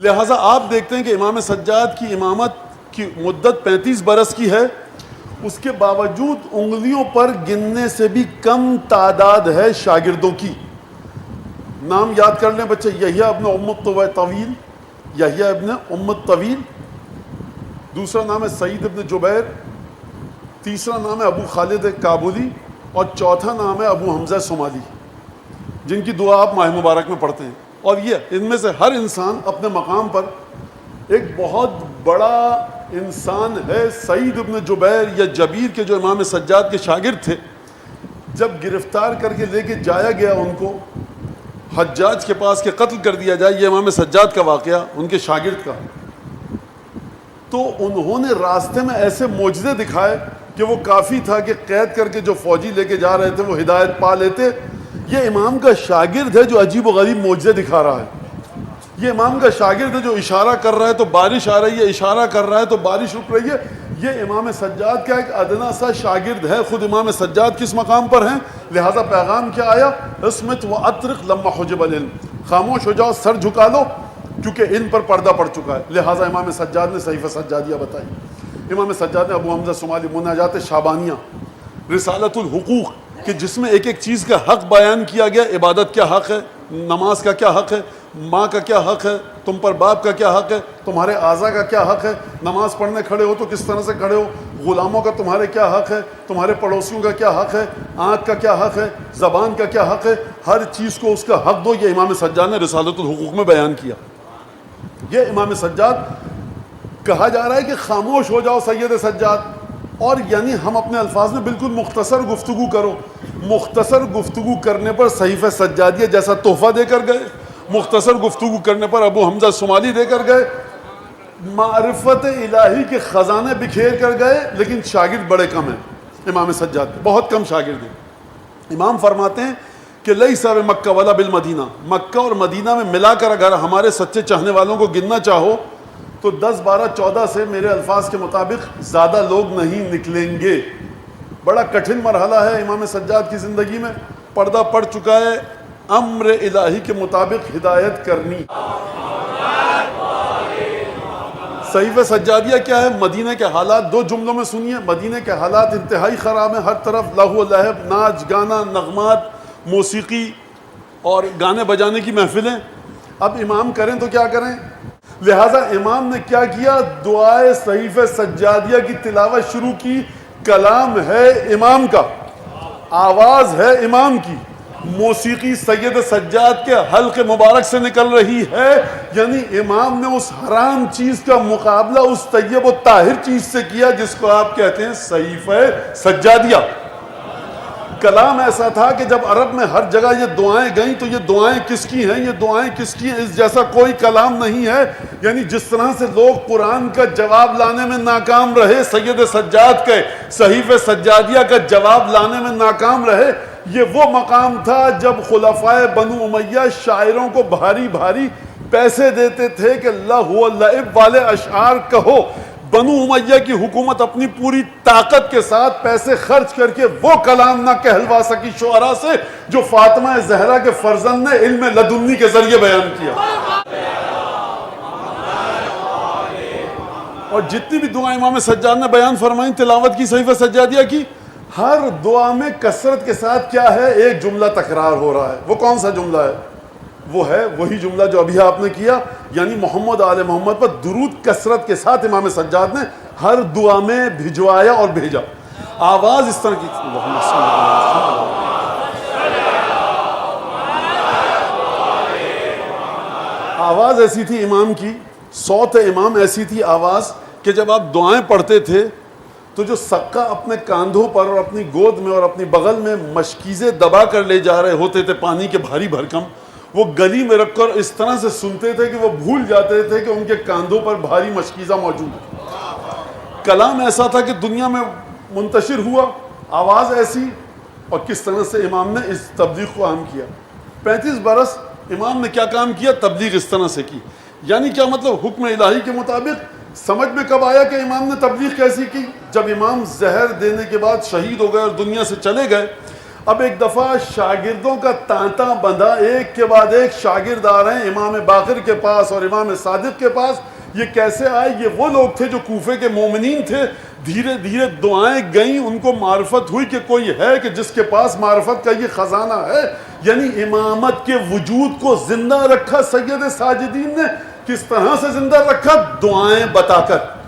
لہٰذا آپ دیکھتے ہیں کہ امام سجاد کی امامت کی مدت 35 برس کی ہے، اس کے باوجود انگلیوں پر گننے سے بھی کم تعداد ہے شاگردوں کی۔ نام یاد کر لیں بچے، یحییٰ ابن ام الطویل، یحییٰ ابن ام الطویل، دوسرا نام ہے سعید ابن جبیر، تیسرا نام ہے ابو خالد کابلی، اور چوتھا نام ہے ابو حمزہ صومالی، جن کی دعا آپ ماہ مبارک میں پڑھتے ہیں۔ اور یہ ان میں سے ہر انسان اپنے مقام پر ایک بہت بڑا انسان ہے۔ سعید ابن جبیر یا جبیر کے جو امام سجاد کے شاگرد تھے، جب گرفتار کر کے لے کے جایا گیا ان کو حجاج کے پاس کہ قتل کر دیا جائے، یہ امام سجاد کا واقعہ ان کے شاگرد کا، تو انہوں نے راستے میں ایسے معجزے دکھائے کہ وہ کافی تھا کہ قید کر کے جو فوجی لے کے جا رہے تھے وہ ہدایت پا لیتے۔ یہ امام کا شاگرد ہے جو عجیب و غریب معجزے دکھا رہا ہے، یہ امام کا شاگرد ہے جو اشارہ کر رہا ہے تو بارش آ رہی ہے، اشارہ کر رہا ہے تو بارش رک رہی ہے۔ یہ امام سجاد کا ایک ادنا سا شاگرد ہے۔ خود امام سجاد کس مقام پر ہیں؟ لہٰذا پیغام کیا آیا؟ اسمت و اطرق لما حجب العلم، خاموش ہو جاؤ، سر جھکا لو، کیونکہ ان پر پردہ پڑ چکا ہے۔ لہٰذا امام سجاد نے صحیفہ سجادیہ بتائی، امام سجاد نے ابو حمزہ صومالی مناجات شعبانیہ، رسالۃ الحقوق، کہ جس میں ایک ایک چیز کا حق بیان کیا گیا، عبادت کیا حق ہے، نماز کا کیا حق ہے، ماں کا کیا حق ہے، تم پر باپ کا کیا حق ہے، تمہارے اعضاء کا کیا حق ہے، نماز پڑھنے کھڑے ہو تو کس طرح سے کھڑے ہو، غلاموں کا تمہارے کیا حق ہے، تمہارے پڑوسیوں کا کیا حق ہے، آنکھ کا کیا حق ہے، زبان کا کیا حق ہے، ہر چیز کو اس کا حق دو۔ یہ امام سجاد نے رسالۃ الحقوق میں بیان کیا۔ یہ امام سجاد کہا جا رہا ہے کہ خاموش ہو جاؤ سید سجاد، اور یعنی ہم اپنے الفاظ میں بالکل مختصر گفتگو کرو۔ مختصر گفتگو کرنے پر صحیفہ سجادیہ جیسا تحفہ دے کر گئے، مختصر گفتگو کرنے پر ابو حمزہ صومالی دے کر گئے، معرفت الہی کے خزانے بکھیر کر گئے، لیکن شاگرد بڑے کم ہیں امام سجاد کے، بہت کم شاگرد ہیں۔ امام فرماتے ہیں کہ لیس بمکہ ولا بالمدینہ، مکہ اور مدینہ میں ملا کر اگر ہمارے سچے چاہنے والوں کو گننا چاہو تو 10 12 14 سے میرے الفاظ کے مطابق زیادہ لوگ نہیں نکلیں گے۔ بڑا کٹھن مرحلہ ہے امام سجاد کی زندگی میں، پردہ پڑ چکا ہے، امر الہی کے مطابق ہدایت کرنی۔ صحیفہ سجادیہ کیا ہے؟ مدینہ کے حالات دو جملوں میں سنیے۔ مدینہ کے حالات انتہائی خراب ہیں، ہر طرف لہو و لہب، ناچ گانا، نغمات، موسیقی اور گانے بجانے کی محفلیں۔ اب امام کریں تو کیا کریں؟ لہٰذا امام نے کیا کیا؟ دعائے صحیفہ سجادیہ کی تلاوت شروع کی۔ کلام ہے امام کا، آواز ہے امام کی، موسیقی سید سجاد کے حلق مبارک سے نکل رہی ہے، یعنی امام نے اس حرام چیز کا مقابلہ اس طیب و طاہر چیز سے کیا جس کو آپ کہتے ہیں صحیفہ سجادیہ۔ کلام ایسا تھا کہ جب عرب میں ہر جگہ یہ دعائیں گئیں تو یہ دعائیں کس کی ہیں، یہ دعائیں کس کی ہیں، اس جیسا کوئی کلام نہیں ہے۔ یعنی جس طرح سے لوگ قرآن کا جواب لانے میں ناکام رہے، سید سجاد کے صحیفہ سجادیہ کا جواب لانے میں ناکام رہے۔ یہ وہ مقام تھا جب خلفائے بنو امیہ شاعروں کو بھاری بھاری پیسے دیتے تھے کہ لہو و لعب والے اشعار کہو۔ بنو امیہ کی حکومت اپنی پوری طاقت کے ساتھ پیسے خرچ کر کے وہ کلام نہ کہلوا سکی شعراء سے جو فاطمہ زہرا کے فرزند نے علم لدنی کے ذریعے بیان کیا۔ اور جتنی بھی دعائیں امام سجاد نے بیان فرمائیں تلاوت کی صحیفہ سجادیہ کی، ہر دعا میں کثرت کے ساتھ کیا ہے؟ ایک جملہ تکرار ہو رہا ہے۔ وہ کون سا جملہ ہے؟ وہ ہے وہی جملہ جو ابھی آپ نے کیا، یعنی محمد آل محمد پر درود کثرت کے ساتھ امام سجاد نے ہر دعا میں بھجوایا اور بھیجا۔ آواز اس طرح کی، آواز ایسی تھی امام کی، صوت امام ایسی تھی آواز کہ جب آپ دعائیں پڑھتے تھے تو جو سقہ اپنے کاندھوں پر اور اپنی گود میں اور اپنی بغل میں مشکیزیں دبا کر لے جا رہے ہوتے تھے پانی کے بھاری بھرکم، وہ گلی میں رکھ کر اس طرح سے سنتے تھے کہ وہ بھول جاتے تھے کہ ان کے کاندھوں پر بھاری مشکیزہ موجود ہے۔ کلام ایسا تھا کہ دنیا میں منتشر ہوا، آواز ایسی، اور کس طرح سے امام نے اس تبلیغ کو عام کیا۔ 35 برس امام نے کیا کام کیا؟ تبلیغ اس طرح سے کی۔ یعنی کیا مطلب؟ حکم الہی کے مطابق۔ سمجھ میں کب آیا کہ امام نے تبلیغ کیسی کی؟ جب امام زہر دینے کے بعد شہید ہو گئے اور دنیا سے چلے گئے، اب ایک دفعہ شاگردوں کا تانتا بندھا، ایک کے بعد ایک شاگرد آ رہے ہیں امام باقر کے پاس اور امام صادق کے پاس. یہ کیسے آئے؟ یہ وہ لوگ تھے جو کوفے کے مومنین تھے. دھیرے دھیرے دعائیں گئیں، ان کو معرفت ہوئی کہ کوئی ہے کہ جس کے پاس معرفت کا یہ خزانہ ہے. یعنی امامت کے وجود کو زندہ رکھا سید ساجدین نے. کس طرح سے زندہ رکھا؟ دعائیں بتا کر.